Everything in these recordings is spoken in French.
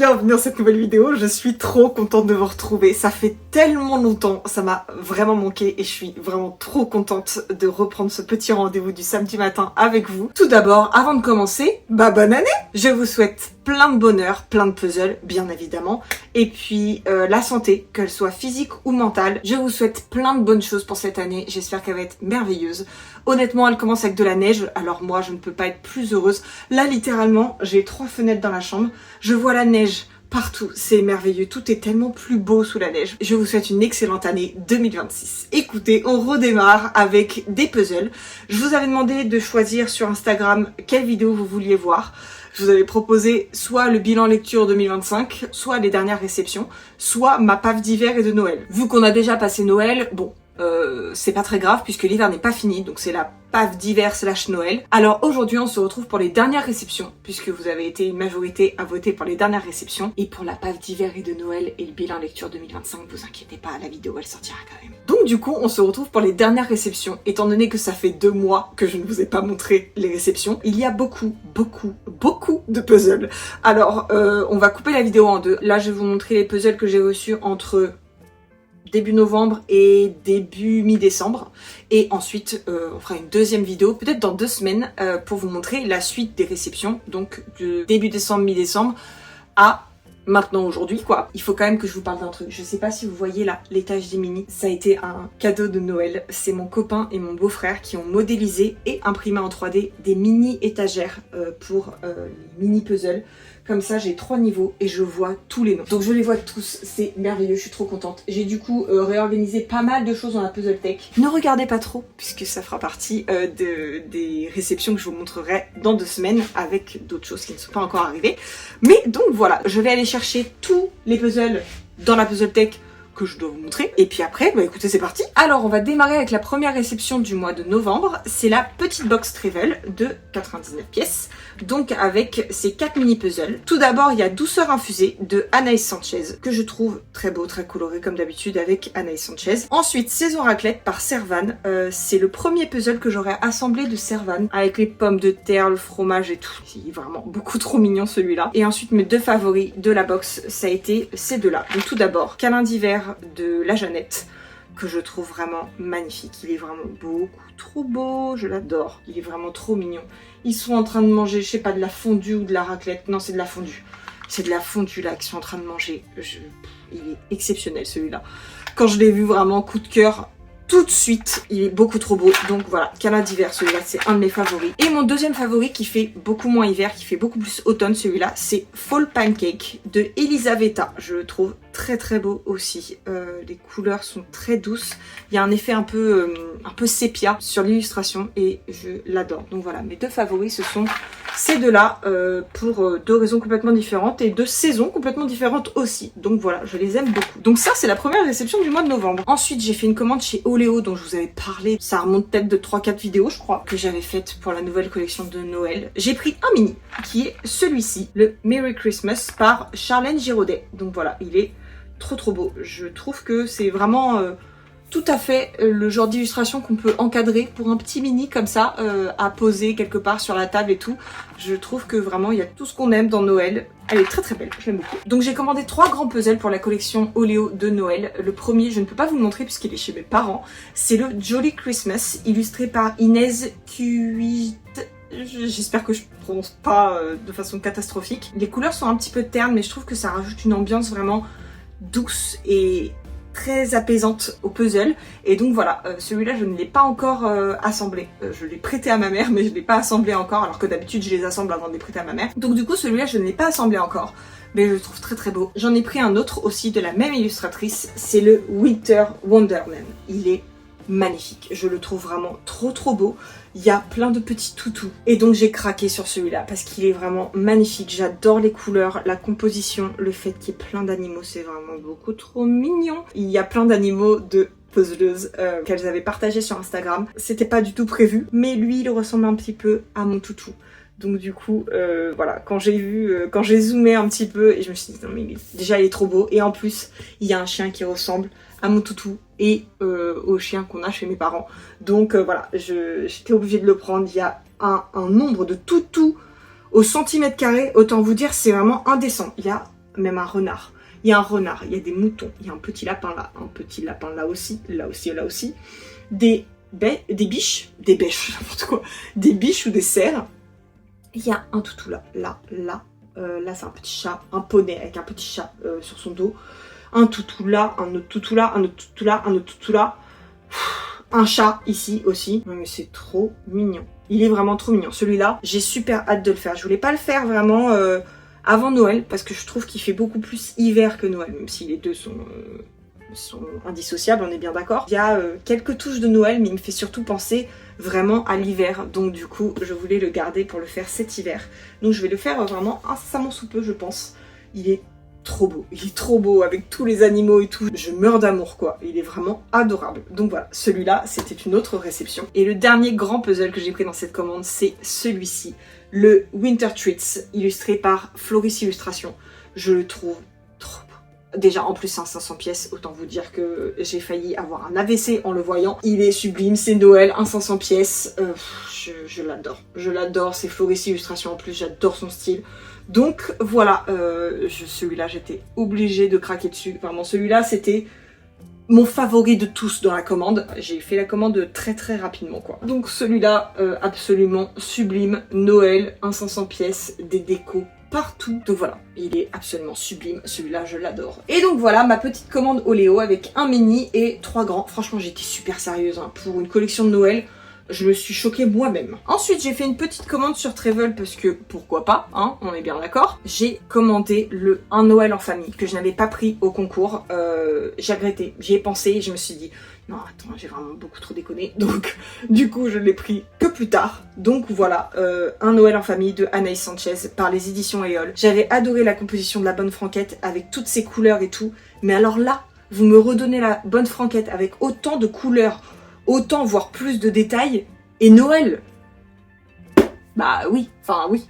bienvenue dans cette nouvelle vidéo, je suis trop contente de vous retrouver, ça fait tellement longtemps, ça m'a vraiment manqué et je suis vraiment trop contente de reprendre ce petit rendez-vous du samedi matin avec vous. Tout d'abord, avant de commencer, bonne année! Je vous souhaite plein de bonheur, plein de puzzles, bien évidemment, et puis la santé, qu'elle soit physique ou mentale. Je vous souhaite plein de bonnes choses pour cette année, j'espère qu'elle va être merveilleuse. Honnêtement, elle commence avec de la neige, alors moi je ne peux pas être plus heureuse. Là, littéralement, j'ai 3 fenêtres dans la chambre, je vois la neige partout, c'est merveilleux, tout est tellement plus beau sous la neige. Je vous souhaite une excellente année 2026. Écoutez, on redémarre avec des puzzles. Je vous avais demandé de choisir sur Instagram quelle vidéo vous vouliez voir. Je vous avais proposé soit le bilan lecture 2025, soit les dernières réceptions, soit ma paf d'hiver et de Noël. Vu qu'on a déjà passé Noël, bon, c'est pas très grave puisque l'hiver n'est pas fini, donc c'est la paf d'hiver / Noël. Alors aujourd'hui on se retrouve pour les dernières réceptions, puisque vous avez été une majorité à voter pour les dernières réceptions, et pour la paf d'hiver et de Noël et le bilan lecture 2025, vous inquiétez pas, la vidéo elle sortira quand même. Donc du coup on se retrouve pour les dernières réceptions, étant donné que ça fait 2 mois que je ne vous ai pas montré les réceptions, il y a beaucoup de puzzles. Alors on va couper la vidéo en deux. Là je vais vous montrer les puzzles que j'ai reçus entre début novembre et début mi-décembre, et ensuite on fera une deuxième vidéo peut-être dans 2 semaines pour vous montrer la suite des réceptions, donc de début décembre, mi-décembre à maintenant aujourd'hui quoi. Il faut quand même que je vous parle d'un truc, je sais pas si vous voyez là l'étage des mini, ça a été un cadeau de Noël, c'est mon copain et mon beau-frère qui ont modélisé et imprimé en 3D des mini étagères pour les mini puzzles. Comme ça, j'ai 3 niveaux et je vois tous les noms. Donc je les vois tous, c'est merveilleux, je suis trop contente. J'ai du coup réorganisé pas mal de choses dans la Puzzle Tech. Ne regardez pas trop, puisque ça fera partie des réceptions que je vous montrerai dans 2 semaines avec d'autres choses qui ne sont pas encore arrivées. Mais donc voilà, je vais aller chercher tous les puzzles dans la Puzzle Tech que je dois vous montrer. Et puis après, écoutez, c'est parti. Alors, on va démarrer avec la première réception du mois de novembre. C'est la petite box Travel de 99 pièces. Donc, avec ces 4 mini puzzles. Tout d'abord, il y a Douceur infusée de Anaïs Sanchez, que je trouve très beau, très coloré, comme d'habitude avec Anaïs Sanchez. Ensuite, Saison raclette par Servan. C'est le premier puzzle que j'aurais assemblé de Servan, avec les pommes de terre, le fromage et tout. C'est vraiment beaucoup trop mignon celui-là. Et ensuite, mes 2 favoris de la box, ça a été ces 2-là. Donc, tout d'abord, Câlin d'hiver de la Jeannette, que je trouve vraiment magnifique. Il est vraiment beaucoup trop beau, je l'adore. Il est vraiment trop mignon. Ils sont en train de manger, je sais pas, de la fondue ou de la raclette. Non, c'est de la fondue. C'est de la fondue là qu'ils sont en train de manger. Il est exceptionnel celui-là. Quand je l'ai vu, vraiment coup de cœur. Tout de suite, il est beaucoup trop beau. Donc voilà, Câlin d'hiver, celui-là, c'est un de mes favoris. Et mon deuxième favori, qui fait beaucoup moins hiver, qui fait beaucoup plus automne, celui-là, c'est Fall Pancake de Elisaveta. Je le trouve très beau aussi. Les couleurs sont très douces. Il y a un effet un peu sépia sur l'illustration et je l'adore. Donc voilà, mes 2 favoris, ce sont ces 2-là pour 2 raisons complètement différentes et 2 saisons complètement différentes aussi. Donc voilà, je les aime beaucoup. Donc ça, c'est la première réception du mois de novembre. Ensuite, j'ai fait une commande chez Oléo dont je vous avais parlé. Ça remonte peut-être de 3-4 vidéos, je crois, que j'avais faites pour la nouvelle collection de Noël. J'ai pris un mini qui est celui-ci, le Merry Christmas par Charlène Giraudet. Donc voilà, il est trop beau. Je trouve que c'est vraiment tout à fait le genre d'illustration qu'on peut encadrer pour un petit mini comme ça, à poser quelque part sur la table et tout. Je trouve que vraiment il y a tout ce qu'on aime dans Noël. Elle est très belle, je l'aime beaucoup. Donc j'ai commandé 3 grands puzzles pour la collection Oléo de Noël. Le premier, je ne peux pas vous le montrer puisqu'il est chez mes parents. C'est le Jolly Christmas, illustré par Inès Cuit. J'espère que je prononce pas de façon catastrophique. Les couleurs sont un petit peu ternes, mais je trouve que ça rajoute une ambiance vraiment douce et très apaisante au puzzle. Et donc voilà, celui-là je ne l'ai pas encore assemblé. Je l'ai prêté à ma mère, mais je ne l'ai pas assemblé encore, alors que d'habitude je les assemble avant de les prêter à ma mère. Donc du coup celui-là je ne l'ai pas assemblé encore, mais je le trouve très beau. J'en ai pris un autre aussi de la même illustratrice, c'est le Winter Wonderland. Il est magnifique, je le trouve vraiment trop beau. Il y a plein de petits toutous et donc j'ai craqué sur celui-là parce qu'il est vraiment magnifique. J'adore les couleurs, la composition, le fait qu'il y ait plein d'animaux, c'est vraiment beaucoup trop mignon. Il y a plein d'animaux de puzzleuses qu'elles avaient partagé sur Instagram. C'était pas du tout prévu, mais lui il ressemble un petit peu à mon toutou. Donc du coup, voilà, quand j'ai zoomé un petit peu, et je me suis dit non mais déjà il est trop beau, et en plus il y a un chien qui ressemble à mon toutou et au chien qu'on a chez mes parents. Donc voilà, j'étais obligée de le prendre. Il y a un nombre de toutous au centimètre carré, autant vous dire c'est vraiment indécent. Il y a même un renard. Il y a un renard, il y a des moutons, il y a un petit lapin là, un petit lapin là aussi, là aussi, là aussi. Des biches, des bêches, n'importe quoi. Des biches ou des cerfs. Il y a un toutou là, là c'est un petit chat, un poney avec un petit chat sur son dos. Un toutou là, un autre toutou là, un autre toutou là, un autre toutou là. Un chat ici aussi. Non mais c'est trop mignon. Il est vraiment trop mignon. Celui-là, j'ai super hâte de le faire. Je voulais pas le faire vraiment avant Noël parce que je trouve qu'il fait beaucoup plus hiver que Noël, même si les deux sont indissociables, on est bien d'accord. Il y a quelques touches de Noël, mais il me fait surtout penser vraiment à l'hiver. Donc du coup, je voulais le garder pour le faire cet hiver. Donc je vais le faire vraiment incessamment sous peu, je pense. Il est trop beau, il est trop beau avec tous les animaux et tout. Je meurs d'amour quoi, il est vraiment adorable. Donc voilà, celui-là, c'était une autre réception. Et le dernier grand puzzle que j'ai pris dans cette commande, c'est celui-ci. Le Winter Treats, illustré par Floris Illustration. Je le trouve trop beau. Déjà, en plus, c'est un 500 pièces, autant vous dire que j'ai failli avoir un AVC en le voyant. Il est sublime, c'est Noël, un 500 pièces. Je l'adore. Je l'adore, c'est Floris Illustration en plus, j'adore son style. Donc voilà, celui-là, j'étais obligée de craquer dessus. Vraiment, celui-là, c'était mon favori de tous dans la commande. J'ai fait la commande très très rapidement quoi. Donc celui-là, absolument sublime. Noël, un 500 pièces, des décos partout. Donc voilà, il est absolument sublime. Celui-là, je l'adore. Et donc voilà, ma petite commande Oléo avec un mini et 3 grands. Franchement, j'étais super sérieuse hein, pour une collection de Noël. Je me suis choquée moi-même. Ensuite, j'ai fait une petite commande sur Travel parce que pourquoi pas, hein, on est bien d'accord. J'ai commandé le Un Noël en famille que je n'avais pas pris au concours. J'ai regretté, j'y ai pensé et je me suis dit non attends, j'ai vraiment beaucoup trop déconné. Donc du coup, je l'ai pris que plus tard. Donc voilà, Un Noël en famille de Anaïs Sanchez par les éditions Éole. J'avais adoré la composition de la Bonne Franquette avec toutes ses couleurs et tout. Mais alors là, vous me redonnez la Bonne Franquette avec autant de couleurs, autant voire plus de détails, et Noël, bah oui, enfin oui.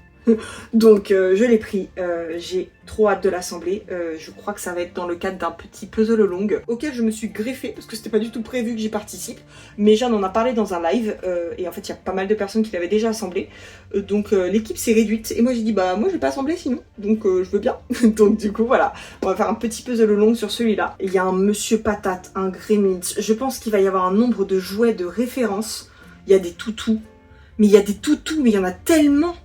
Donc je l'ai pris, j'ai trop hâte de l'assembler, je crois que ça va être dans le cadre d'un petit puzzle long auquel je me suis greffée parce que c'était pas du tout prévu que j'y participe, mais Jeanne en a parlé dans un live et en fait il y a pas mal de personnes qui l'avaient déjà assemblé, donc l'équipe s'est réduite et moi j'ai dit bah moi je vais pas assembler sinon, donc je veux bien. Donc du coup voilà, on va faire un petit puzzle long sur celui-là. Il y a un Monsieur Patate, un Gremlins, je pense qu'il va y avoir un nombre de jouets de référence, il y a des toutous, mais il y a des toutous, mais il y en a tellement.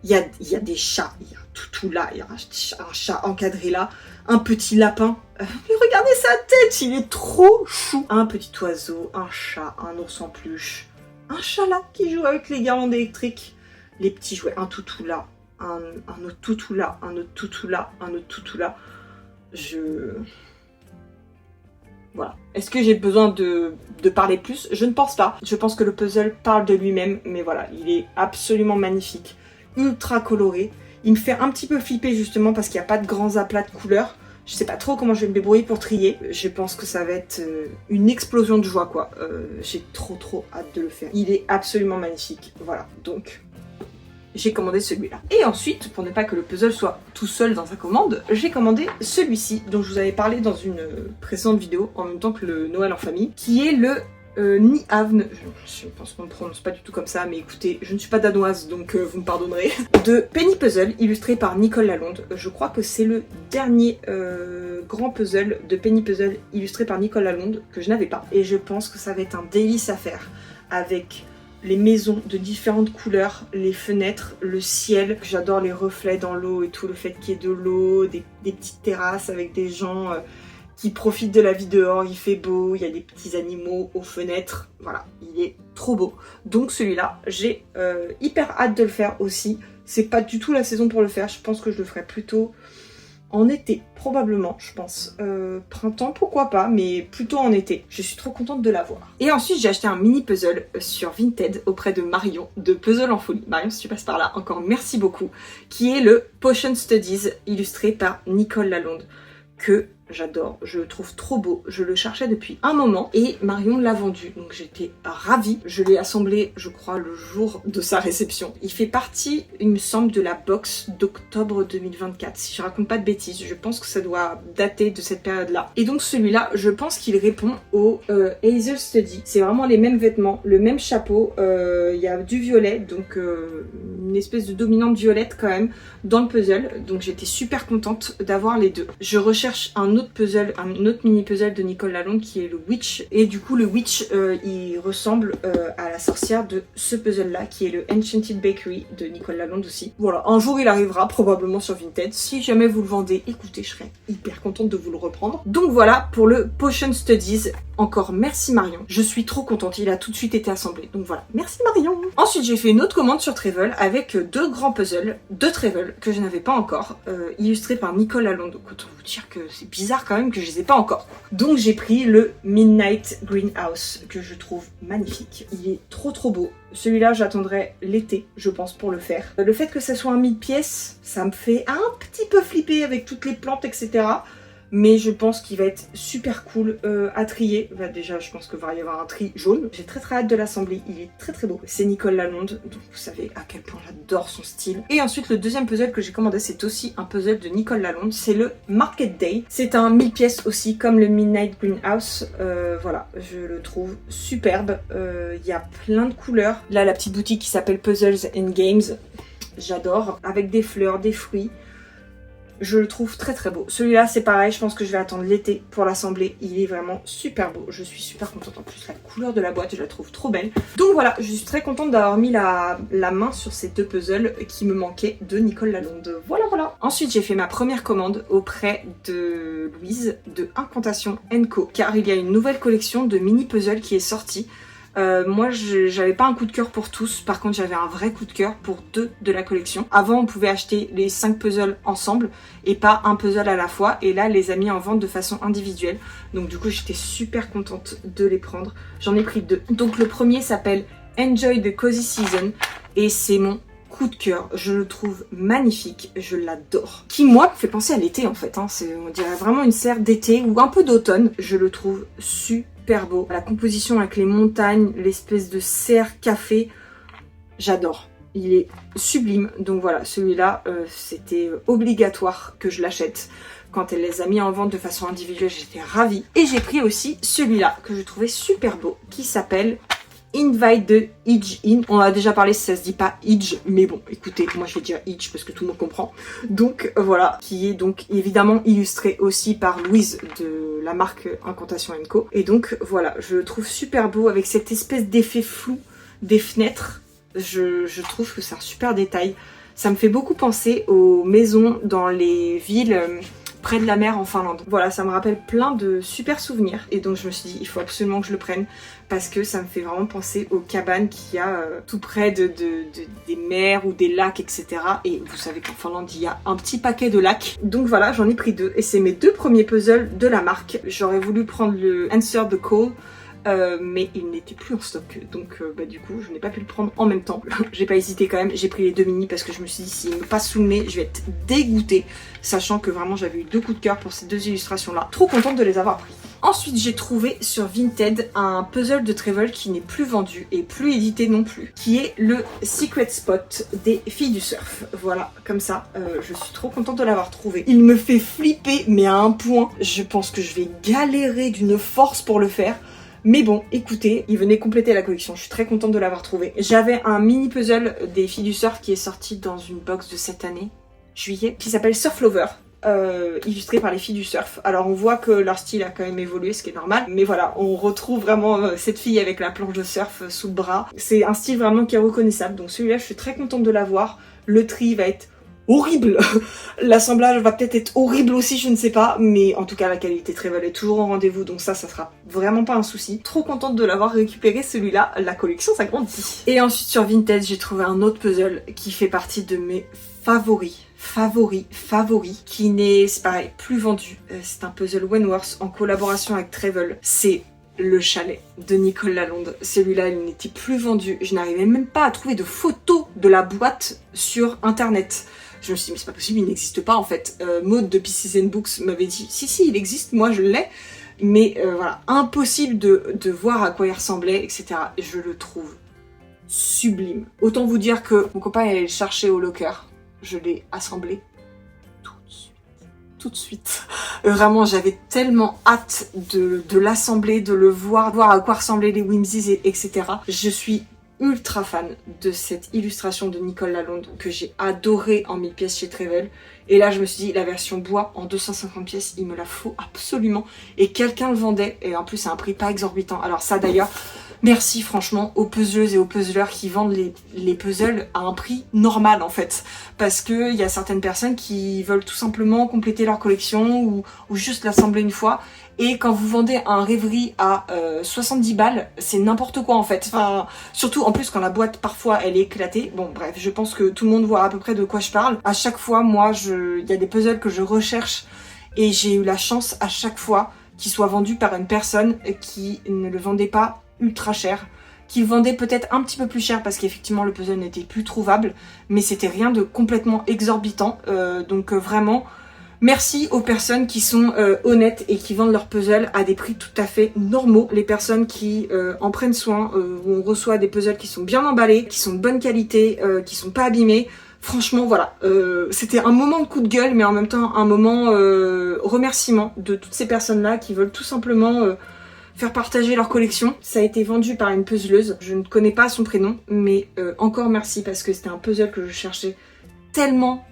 Il y a des chats, il y a un toutou là, il y a un chat encadré là, un petit lapin. Mais regardez sa tête, il est trop chou. Un petit oiseau, un chat, un ours en peluche, un chat là qui joue avec les guirlandes électriques, les petits jouets, un toutou là, un autre toutou là, un autre toutou là, un autre toutou là. Voilà. Est-ce que j'ai besoin de parler plus? Je ne pense pas. Je pense que le puzzle parle de lui-même, mais voilà, il est absolument magnifique. Ultra coloré. Il me fait un petit peu flipper justement parce qu'il n'y a pas de grands aplats de couleurs. Je sais pas trop comment je vais me débrouiller pour trier. Je pense que ça va être une explosion de joie quoi. J'ai trop hâte de le faire. Il est absolument magnifique. Voilà, donc j'ai commandé celui-là. Et ensuite, pour ne pas que le puzzle soit tout seul dans sa commande, j'ai commandé celui-ci dont je vous avais parlé dans une précédente vidéo en même temps que le Noël en famille, qui est le Nihavn, je pense qu'on ne prononce pas du tout comme ça, mais écoutez, je ne suis pas danoise, donc vous me pardonnerez, de Penny Puzzle, illustré par Nicole Lalonde. Je crois que c'est le dernier grand puzzle de Penny Puzzle, illustré par Nicole Lalonde, que je n'avais pas. Et je pense que ça va être un délice à faire, avec les maisons de différentes couleurs, les fenêtres, le ciel. J'adore les reflets dans l'eau et tout, le fait qu'il y ait de l'eau, des petites terrasses avec des gens qui profitent de la vie dehors, il fait beau, il y a des petits animaux aux fenêtres, voilà, il est trop beau. Donc celui-là, j'ai hyper hâte de le faire aussi. C'est pas du tout la saison pour le faire, je pense que je le ferai plutôt en été, probablement, je pense. Printemps, pourquoi pas, mais plutôt en été. Je suis trop contente de l'avoir. Et ensuite, j'ai acheté un mini puzzle sur Vinted auprès de Marion, de Puzzle en Folie. Marion, si tu passes par là, encore merci beaucoup. Qui est le Potion Studies, illustré par Nicole Lalonde, que j'adore, je le trouve trop beau, je le cherchais depuis un moment et Marion l'a vendu, donc j'étais ravie. Je l'ai assemblé, je crois, le jour de sa réception. Il fait partie, il me semble, de la box d'octobre 2024, si je raconte pas de bêtises, je pense que ça doit dater de cette période-là. Et donc celui-là, je pense qu'il répond au Hazel Study. C'est vraiment les mêmes vêtements, le même chapeau, il y a du violet, donc une espèce de dominante violette quand même dans le puzzle, donc j'étais super contente d'avoir les deux. Je recherche un autre puzzle, un autre mini puzzle de Nicole Lalonde qui est le Witch, et du coup le Witch il ressemble à la sorcière de ce puzzle là qui est le Enchanted Bakery de Nicole Lalonde aussi. Voilà, un jour il arrivera probablement sur Vinted. Si jamais vous le vendez, écoutez, je serais hyper contente de vous le reprendre. Donc voilà pour le Potion Studies. Encore merci Marion, je suis trop contente, il a tout de suite été assemblé, donc voilà, merci Marion. Ensuite j'ai fait une autre commande sur Travel avec deux grands puzzles de Travel que je n'avais pas encore, illustrés par Nicole Lalonde, donc autant vous dire que c'est bizarre quand même que je les ai pas encore. Donc j'ai pris le Midnight Greenhouse que je trouve magnifique, il est trop beau. Celui-là j'attendrai l'été je pense pour le faire. Le fait que ça soit un 1000 pièces, ça me fait un petit peu flipper avec toutes les plantes etc. Mais je pense qu'il va être super cool à trier. Bah, déjà, je pense qu'il va y avoir un tri jaune. J'ai très hâte de l'assembler. Il est très beau. C'est Nicole Lalonde, donc vous savez à quel point j'adore son style. Et ensuite, le deuxième puzzle que j'ai commandé, c'est aussi un puzzle de Nicole Lalonde. C'est le Market Day. C'est un 1000 pièces aussi, comme le Midnight Greenhouse. Voilà, je le trouve superbe. Il y a plein de couleurs. Là, la petite boutique qui s'appelle Puzzles and Games. J'adore. Avec des fleurs, des fruits. Je le trouve très beau. Celui-là, c'est pareil, je pense que je vais attendre l'été pour l'assembler. Il est vraiment super beau. Je suis super contente. En plus, la couleur de la boîte, je la trouve trop belle. Donc voilà, je suis très contente d'avoir mis la main sur ces deux puzzles qui me manquaient de Nicole Lalonde. Voilà. Ensuite, j'ai fait ma première commande auprès de Louise de Incantation & Co. Car il y a une nouvelle collection de mini puzzles qui est sortie. Moi j'avais pas un coup de cœur pour tous, par contre j'avais un vrai coup de cœur pour deux de la collection. Avant on pouvait acheter les 5 puzzles ensemble et pas un puzzle à la fois, et là elle les a mis en vente de façon individuelle, donc du coup j'étais super contente de les prendre. J'en ai pris deux. Donc le premier s'appelle Enjoy the Cozy Season et c'est mon coup de cœur, je le trouve magnifique, je l'adore. Qui moi me fait penser à l'été en fait, hein. On dirait vraiment une serre d'été ou un peu d'automne, je le trouve super beau. La composition avec les montagnes, l'espèce de serre café, j'adore. Il est sublime, donc voilà, celui-là c'était obligatoire que je l'achète. Quand elle les a mis en vente de façon individuelle, j'étais ravie. Et j'ai pris aussi celui-là que je trouvais super beau, qui s'appelle Invite de Idge In. On a déjà parlé si ça se dit pas Idge, mais bon, écoutez, moi je vais dire Idge parce que tout le monde comprend. Donc voilà, qui est donc évidemment illustré aussi par Louise de la marque Incantation & Co. Et donc voilà, je le trouve super beau avec cette espèce d'effet flou des fenêtres. Je trouve que c'est un super détail. Ça me fait beaucoup penser aux maisons dans les villes près de la mer en Finlande. Voilà, ça me rappelle plein de super souvenirs et donc je me suis dit il faut absolument que je le prenne parce que ça me fait vraiment penser aux cabanes qu'il y a tout près des mers ou des lacs etc. Et vous savez qu'en Finlande il y a un petit paquet de lacs. Donc voilà, j'en ai pris deux et c'est mes deux premiers puzzles de la marque. J'aurais voulu prendre le Answer the Call mais il n'était plus en stock, donc du coup je n'ai pas pu le prendre en même temps. J'ai pas hésité quand même, j'ai pris les deux mini parce que je me suis dit s'il me passe sous le nez je vais être dégoûtée, sachant que vraiment j'avais eu deux coups de cœur pour ces deux illustrations là. Trop contente de les avoir pris. Ensuite j'ai trouvé sur Vinted un puzzle de Travel qui n'est plus vendu et plus édité non plus, qui est le Secret Spot des filles du surf. Voilà, comme ça, je suis trop contente de l'avoir trouvé. Il me fait flipper mais à un point, je pense que je vais galérer d'une force pour le faire. Mais bon, écoutez, il venait compléter la collection, je suis très contente de l'avoir trouvé. J'avais un mini puzzle des filles du surf qui est sorti dans une box de cette année, juillet, qui s'appelle Surf Lover, illustré par les filles du surf. Alors on voit que leur style a quand même évolué, ce qui est normal, mais voilà, on retrouve vraiment cette fille avec la planche de surf sous le bras. C'est un style vraiment qui est reconnaissable, donc celui-là je suis très contente de l'avoir. Le tri va être horrible. L'assemblage va peut-être être horrible aussi, je ne sais pas, mais en tout cas la qualité Travel est toujours en rendez-vous, donc ça sera vraiment pas un souci. Trop contente de l'avoir récupéré celui-là, la collection s'agrandit. Et ensuite sur Vinted j'ai trouvé un autre puzzle qui fait partie de mes favoris, qui n'est, c'est pareil, plus vendu. C'est un puzzle Wentworth en collaboration avec Travel. C'est le chalet de Nicole Lalonde. Celui-là, il n'était plus vendu. Je n'arrivais même pas à trouver de photos de la boîte sur internet. Je me suis dit mais c'est pas possible, il n'existe pas en fait. Maud de Pieces and Books m'avait dit si il existe, moi je l'ai. Mais voilà, impossible de voir à quoi il ressemblait, etc. Et je le trouve sublime. Autant vous dire que mon copain est allé le chercher au locker. Je l'ai assemblé tout de suite. Vraiment, j'avais tellement hâte de l'assembler, de le voir à quoi ressemblaient les Whimsies, etc. Je suis ultra fan de cette illustration de Nicole Lalonde que j'ai adorée en 1000 pièces chez Trevel. Et là, je me suis dit, la version bois en 250 pièces, il me la faut absolument. Et quelqu'un le vendait, et en plus, à un prix pas exorbitant. Alors ça, d'ailleurs, merci franchement aux puzzleuses et aux puzzleurs qui vendent les puzzles à un prix normal, en fait. Parce qu'il y a certaines personnes qui veulent tout simplement compléter leur collection ou juste l'assembler une fois. Et quand vous vendez un rêverie à 70 balles, c'est n'importe quoi en fait. Enfin, surtout en plus quand la boîte parfois elle est éclatée. Bon bref, je pense que tout le monde voit à peu près de quoi je parle. À chaque fois, moi, il y a des puzzles que je recherche et j'ai eu la chance à chaque fois qu'ils soient vendus par une personne qui ne le vendait pas ultra cher. Qui le vendait peut-être un petit peu plus cher parce qu'effectivement le puzzle n'était plus trouvable. Mais c'était rien de complètement exorbitant. Donc vraiment... Merci aux personnes qui sont honnêtes et qui vendent leurs puzzles à des prix tout à fait normaux. Les personnes qui en prennent soin, où on reçoit des puzzles qui sont bien emballés, qui sont de bonne qualité, qui sont pas abîmés. Franchement, voilà. C'était un moment de coup de gueule, mais en même temps un moment remerciement de toutes ces personnes-là qui veulent tout simplement faire partager leur collection. Ça a été vendu par une puzzleuse. Je ne connais pas son prénom, mais encore merci parce que c'était un puzzle que je cherchais tellement.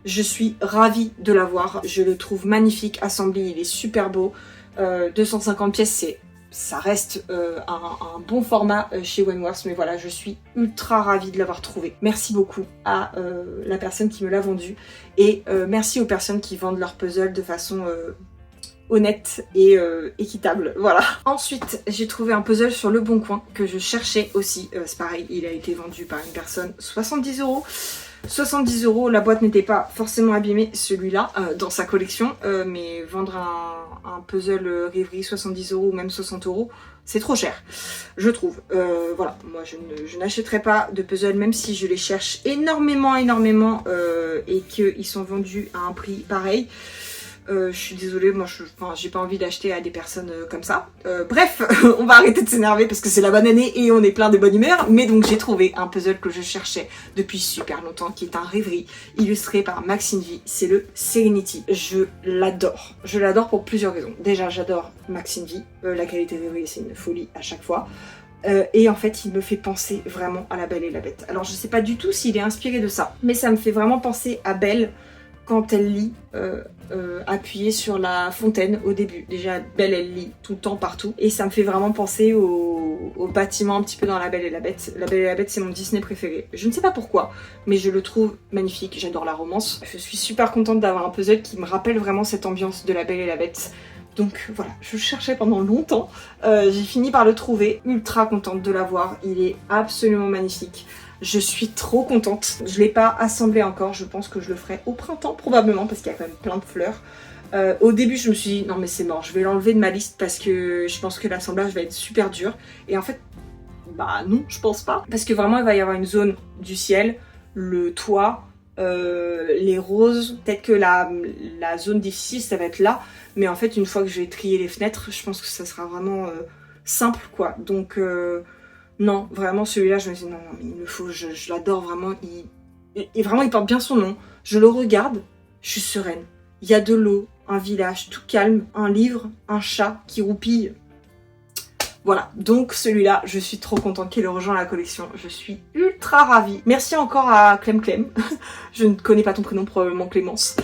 Je suis ravie de l'avoir, je le trouve magnifique, assemblé, il est super beau. 250 pièces, ça reste un bon format chez Wentworth, mais voilà, je suis ultra ravie de l'avoir trouvé. Merci beaucoup à la personne qui me l'a vendu et merci aux personnes qui vendent leurs puzzles de façon honnête et équitable, voilà. Ensuite, j'ai trouvé un puzzle sur Le Bon Coin que je cherchais aussi, c'est pareil, il a été vendu par une personne, 70 €. 70 €, la boîte n'était pas forcément abîmée, celui-là, dans sa collection, mais vendre un puzzle rêverie 70 € ou même 60 €, c'est trop cher, je trouve. Voilà, moi je n'achèterai pas de puzzle, même si je les cherche énormément, et qu'ils sont vendus à un prix pareil. Je suis désolée, moi j'ai pas envie d'acheter à des personnes comme ça. Bref, on va arrêter de s'énerver parce que c'est la bonne année et on est plein de bonne humeur. Mais donc j'ai trouvé un puzzle que je cherchais depuis super longtemps, qui est un rêverie illustré par Maxine V. C'est le Serenity. Je l'adore. Je l'adore pour plusieurs raisons. Déjà, j'adore Maxine V. La qualité rêverie, c'est une folie à chaque fois. Et en fait, il me fait penser vraiment à La Belle et la Bête. Alors je sais pas du tout s'il est inspiré de ça, mais ça me fait vraiment penser à Belle quand elle lit appuyée sur la fontaine au début. Déjà, Belle, elle lit tout le temps, partout. Et ça me fait vraiment penser au bâtiment un petit peu dans La Belle et la Bête. La Belle et la Bête, c'est mon Disney préféré. Je ne sais pas pourquoi, mais je le trouve magnifique. J'adore la romance. Je suis super contente d'avoir un puzzle qui me rappelle vraiment cette ambiance de La Belle et la Bête. Donc voilà, je le cherchais pendant longtemps. J'ai fini par le trouver. Ultra contente de l'avoir. Il est absolument magnifique. Je suis trop contente. Je ne l'ai pas assemblé encore, je pense que je le ferai au printemps probablement parce qu'il y a quand même plein de fleurs. Au début je me suis dit non mais c'est mort, je vais l'enlever de ma liste parce que je pense que l'assemblage va être super dur. Et en fait, bah non, je pense pas. Parce que vraiment il va y avoir une zone du ciel, le toit, les roses, peut-être que la zone difficile ça va être là. Mais en fait une fois que je vais trier les fenêtres, je pense que ça sera vraiment simple quoi. Donc... non, vraiment celui-là, je me dis non, mais il me faut, je l'adore vraiment, et vraiment il porte bien son nom. Je le regarde, je suis sereine. Il y a de l'eau, un village tout calme, un livre, un chat qui roupille. Voilà, donc celui-là, je suis trop contente qu'il ait rejoint la collection. Je suis ultra ravie. Merci encore à Clem, je ne connais pas ton prénom, probablement Clémence,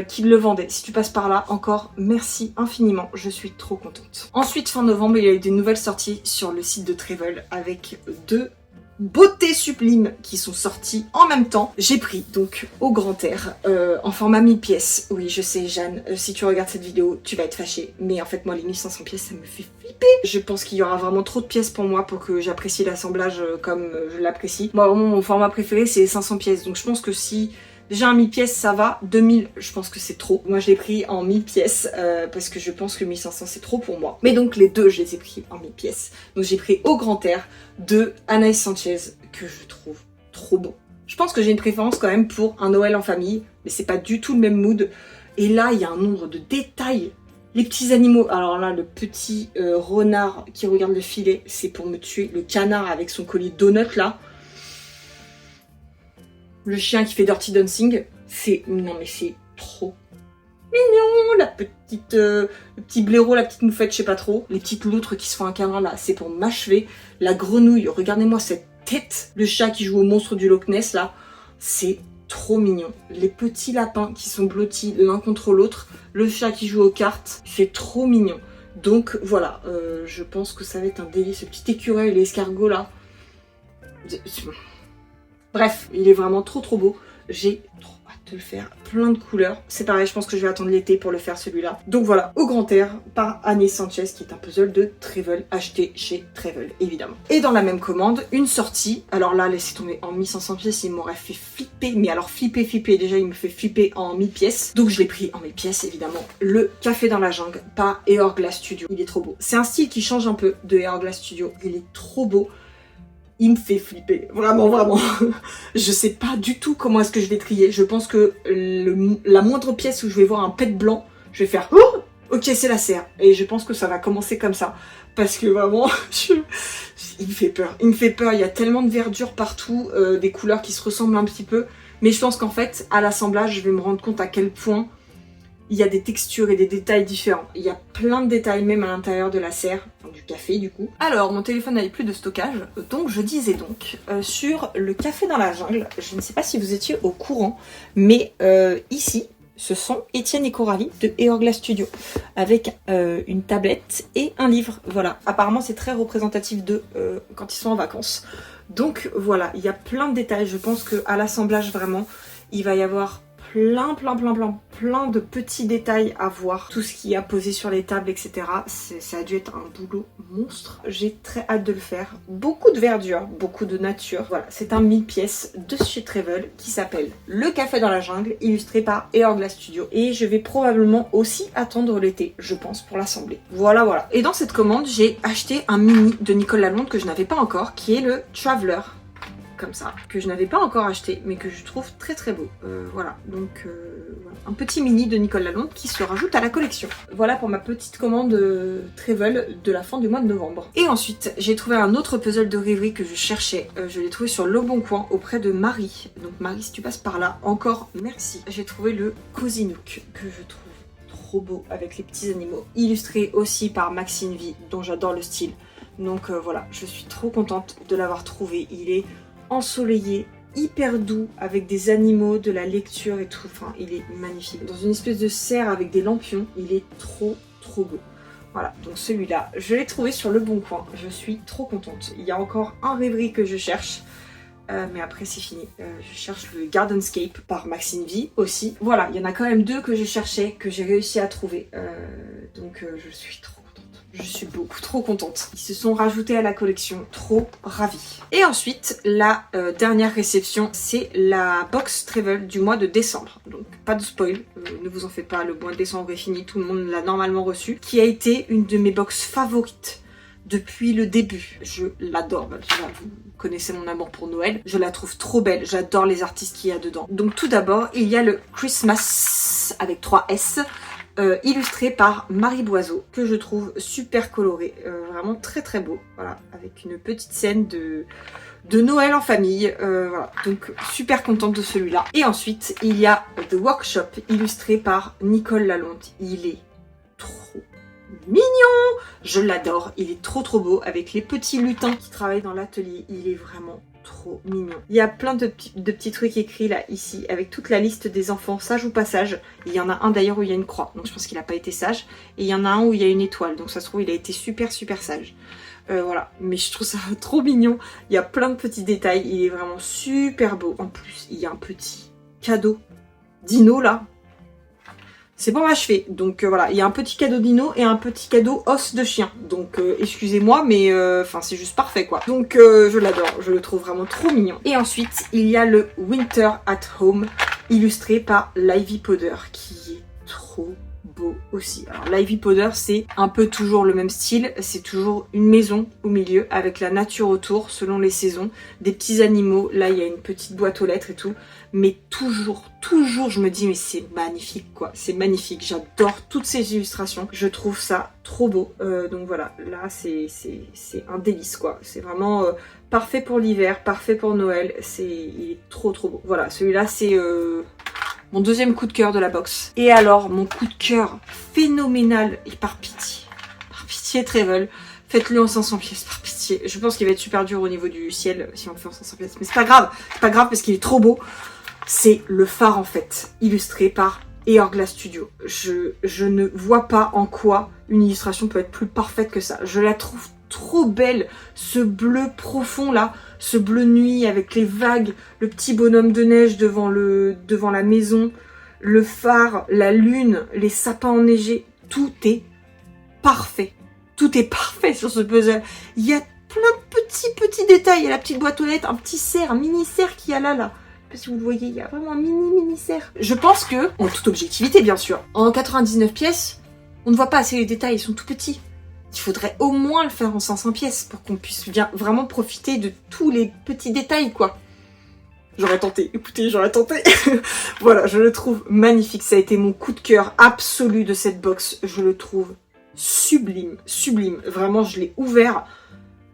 qui le vendait. Si tu passes par là, encore merci infiniment, je suis trop contente. Ensuite, fin novembre, il y a eu des nouvelles sorties sur le site de Trevel avec 2 beautés sublimes qui sont sorties en même temps. J'ai pris donc au grand air en format 1000 pièces. Oui, je sais Jeanne, si tu regardes cette vidéo, tu vas être fâchée. Mais en fait, moi, les 1500 pièces, ça me fait flipper. Je pense qu'il y aura vraiment trop de pièces pour moi pour que j'apprécie l'assemblage comme je l'apprécie. Moi, vraiment, mon format préféré, c'est 500 pièces. Donc je pense que si... déjà un 1000 pièces ça va, 2000 je pense que c'est trop. Moi je l'ai pris en 1000 pièces parce que je pense que 1500 c'est trop pour moi. Mais donc les deux je les ai pris en 1000 pièces. Donc j'ai pris au grand air de Anaïs Sanchez que je trouve trop beau. Je pense que j'ai une préférence quand même pour un Noël en famille, mais c'est pas du tout le même mood. Et là, il y a un nombre de détails. Les petits animaux, alors là, le petit renard qui regarde le filet, c'est pour me tuer. Le canard avec son collier donut là. Le chien qui fait Dirty Dancing, c'est... Non mais c'est trop mignon. La petite... le petit blaireau, la petite moufette, je sais pas trop. Les petites loutres qui se font un câlin là, c'est pour m'achever. La grenouille, regardez-moi cette tête. Le chat qui joue au monstre du Loch Ness là, c'est trop mignon. Les petits lapins qui sont blottis l'un contre l'autre. Le chat qui joue aux cartes, c'est trop mignon. Donc voilà, je pense que ça va être un délice. Ce petit écureuil, l'escargot là. Bref, il est vraiment trop beau. J'ai trop hâte de le faire. Plein de couleurs. C'est pareil, je pense que je vais attendre l'été pour le faire celui-là. Donc voilà, Au Grand Air par Agnès Sanchez, qui est un puzzle de Travel, acheté chez Travel, évidemment. Et dans la même commande, une sortie. Alors là, laissez tomber, en 1500 pièces, il m'aurait fait flipper. Mais alors flipper. Déjà, il me fait flipper en 1000 pièces. Donc je l'ai pris en 1000 pièces, évidemment. Le Café dans la jungle par Hourglass Studio. Il est trop beau. C'est un style qui change un peu de Hourglass Studio. Il est trop beau. Il me fait flipper, vraiment. Je sais pas du tout comment est-ce que je vais trier. Je pense que la moindre pièce où je vais voir un pet blanc, je vais faire oh, ok, c'est la serre. Et je pense que ça va commencer comme ça. Parce que vraiment, il me fait peur. Il y a tellement de verdure partout, des couleurs qui se ressemblent un petit peu. Mais je pense qu'en fait, à l'assemblage, je vais me rendre compte à quel point il y a des textures et des détails différents. Il y a plein de détails même à l'intérieur de la serre, du café du coup. Alors, mon téléphone n'avait plus de stockage, donc je disais donc, sur le Café dans la jungle, je ne sais pas si vous étiez au courant, mais ici, ce sont Étienne et Coralie de Hourglass Studio, avec une tablette et un livre. Voilà, apparemment c'est très représentatif d'eux quand ils sont en vacances. Donc voilà, il y a plein de détails, je pense qu'à l'assemblage vraiment, il va y avoir plein de petits détails à voir. Tout ce qui a posé sur les tables, etc. Ça a dû être un boulot monstre. J'ai très hâte de le faire. Beaucoup de verdure, beaucoup de nature. Voilà, c'est un 1000 pièces de chez Travel qui s'appelle Le Café dans la jungle, illustré par Hourglass Studio. Et je vais probablement aussi attendre l'été, je pense, pour l'assembler. Voilà. Et dans cette commande, j'ai acheté un mini de Nicole Lalonde que je n'avais pas encore, qui est le Traveler. Comme ça, que je n'avais pas encore acheté, mais que je trouve très beau. Voilà, donc voilà. Un petit mini de Nicole Lalonde qui se rajoute à la collection. Voilà pour ma petite commande Travel de la fin du mois de novembre. Et ensuite, j'ai trouvé un autre puzzle de rêverie que je cherchais. Je l'ai trouvé sur Le Bon Coin auprès de Marie. Donc Marie, si tu passes par là, encore merci. J'ai trouvé le Cozy Nook que je trouve trop beau avec les petits animaux. Illustré aussi par Maxine V, dont j'adore le style. Donc voilà, je suis trop contente de l'avoir trouvé. Il est ensoleillé, hyper doux, avec des animaux, de la lecture et tout. Enfin, il est magnifique. Dans une espèce de serre avec des lampions, il est trop beau. Voilà, donc celui-là, je l'ai trouvé sur Le Bon Coin. Je suis trop contente. Il y a encore un rêverie que je cherche. Mais après c'est fini. Je cherche le Gardenscape par Maxine V aussi. Voilà, il y en a quand même deux que je cherchais, que j'ai réussi à trouver. Donc je suis trop contente. Je suis beaucoup trop contente. Ils se sont rajoutés à la collection. Trop ravie. Et ensuite, la dernière réception, c'est la box Travel du mois de décembre. Donc pas de spoil, ne vous en faites pas, le mois de décembre est fini, tout le monde l'a normalement reçu. Qui a été une de mes box favorites depuis le début. Je l'adore. Vous connaissez mon amour pour Noël. Je la trouve trop belle. J'adore les artistes qu'il y a dedans. Donc tout d'abord, il y a le Christmas avec 3 S. Illustré par Marie Boiseau, que je trouve super coloré, vraiment très beau, voilà, avec une petite scène de Noël en famille, voilà, donc super contente de celui-là. Et ensuite, il y a The Workshop, illustré par Nicole Lalonde. Il est trop mignon, je l'adore, il est trop beau, avec les petits lutins qui travaillent dans l'atelier, il est vraiment trop mignon. Il y a plein de petits trucs écrits là, ici, avec toute la liste des enfants sages ou pas sages. Il y en a un d'ailleurs où il y a une croix, donc je pense qu'il n'a pas été sage. Et il y en a un où il y a une étoile, donc ça se trouve il a été super sage. Voilà, mais je trouve ça trop mignon. Il y a plein de petits détails, il est vraiment super beau. En plus, il y a un petit cadeau dino là. C'est pour m'achever. Donc voilà, il y a un petit cadeau dino et un petit cadeau os de chien. Donc excusez-moi, mais enfin c'est juste parfait quoi. Donc je l'adore, je le trouve vraiment trop mignon. Et ensuite, il y a le Winter at Home, illustré par Livy Powder, qui est trop beau. beau aussi. Alors l'Ivy Powder, c'est un peu toujours le même style, c'est toujours une maison au milieu avec la nature autour selon les saisons, des petits animaux, là il y a une petite boîte aux lettres et tout, mais toujours je me dis mais c'est magnifique quoi, c'est magnifique, j'adore toutes ces illustrations, je trouve ça trop beau, donc voilà, là c'est un délice quoi, c'est vraiment parfait pour l'hiver, parfait pour Noël, il est trop beau. Voilà, celui-là c'est mon deuxième coup de cœur de la box. Et alors, mon coup de cœur phénoménal, et par pitié Travel, faites-le en 500 pièces, par pitié. Je pense qu'il va être super dur au niveau du ciel si on le fait en 500 pièces, mais c'est pas grave parce qu'il est trop beau. C'est le phare en fait, illustré par Hourglass Studio. Je ne vois pas en quoi une illustration peut être plus parfaite que ça. Je la trouve trop belle, ce bleu profond là, ce bleu nuit avec les vagues, le petit bonhomme de neige devant la maison, le phare, la lune, les sapins enneigés, tout est parfait. Tout est parfait sur ce puzzle. Il y a plein de petits détails. Il y a la petite boîte aux lettres, un petit cerf, un mini cerf qu'il y a là. Je sais pas si vous le voyez, il y a vraiment un mini cerf. Je pense que, en toute objectivité bien sûr, en 99 pièces, on ne voit pas assez les détails, ils sont tout petits. Il faudrait au moins le faire en 500 pièces pour qu'on puisse bien vraiment profiter de tous les petits détails quoi. J'aurais tenté, écoutez, j'aurais tenté. Voilà, je le trouve magnifique, ça a été mon coup de cœur absolu de cette box. Je le trouve sublime. Vraiment, je l'ai ouvert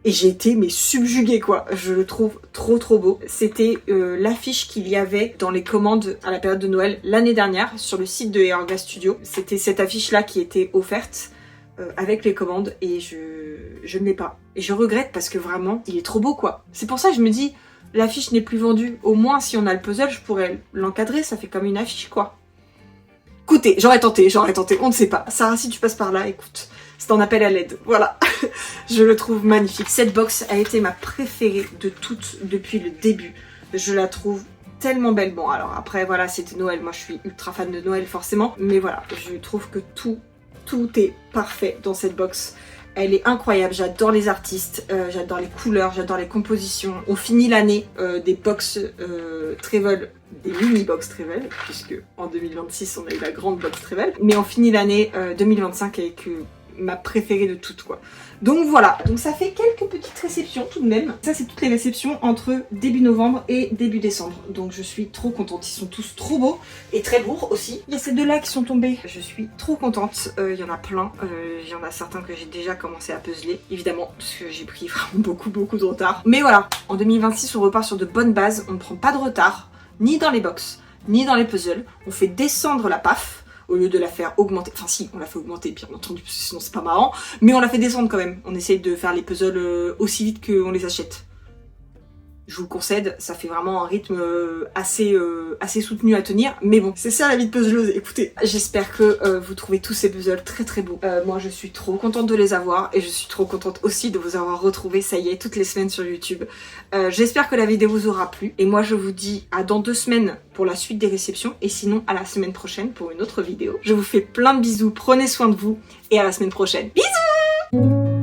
et j'ai été mais subjuguée quoi. Je le trouve trop beau. C'était l'affiche qu'il y avait dans les commandes à la période de Noël l'année dernière sur le site de Hourglass Studio. C'était cette affiche là qui était offerte avec les commandes et je ne l'ai pas. Et je regrette parce que vraiment, il est trop beau quoi. C'est pour ça que je me dis, l'affiche n'est plus vendue. Au moins, si on a le puzzle, je pourrais l'encadrer, ça fait comme une affiche quoi. Écoutez, j'aurais tenté, on ne sait pas. Sarah, si tu passes par là, écoute, c'est un appel à l'aide, voilà. Je le trouve magnifique. Cette box a été ma préférée de toutes depuis le début. Je la trouve tellement belle. Bon, alors après, voilà, c'était Noël. Moi, je suis ultra fan de Noël, forcément. Mais voilà, je trouve que tout est parfait dans cette box. Elle est incroyable, j'adore les artistes, j'adore les couleurs, j'adore les compositions. On finit l'année des box Travel, des mini-box Travel, puisque en 2026 on a eu la grande box Travel. Mais on finit l'année 2025 avec ma préférée de toutes quoi. Donc voilà, donc ça fait quelques petites réceptions tout de même. Ça c'est toutes les réceptions entre début novembre et début décembre. Donc je suis trop contente, ils sont tous trop beaux et très lourds aussi. Il y a ces deux là qui sont tombés, je suis trop contente. Il y en a plein, il y en a certains que j'ai déjà commencé à puzzler, évidemment, parce que j'ai pris vraiment beaucoup de retard. Mais voilà, en 2026 on repart sur de bonnes bases, on ne prend pas de retard, ni dans les box, ni dans les puzzles. On fait descendre la PAF, au lieu de la faire augmenter, enfin si, on l'a fait augmenter bien entendu, parce que sinon c'est pas marrant, mais on la fait descendre quand même. On essaye de faire les puzzles aussi vite qu'on les achète. Je vous le concède, ça fait vraiment un rythme assez soutenu à tenir, mais bon, c'est ça la vie de puzzleuse, écoutez. J'espère que vous trouvez tous ces puzzles très beaux. Moi je suis trop contente de les avoir, et je suis trop contente aussi de vous avoir retrouvés, ça y est, toutes les semaines sur YouTube. J'espère que la vidéo vous aura plu, et moi je vous dis à dans 2 semaines pour la suite des réceptions, et sinon à la semaine prochaine pour une autre vidéo. Je vous fais plein de bisous, prenez soin de vous, et à la semaine prochaine. Bisous!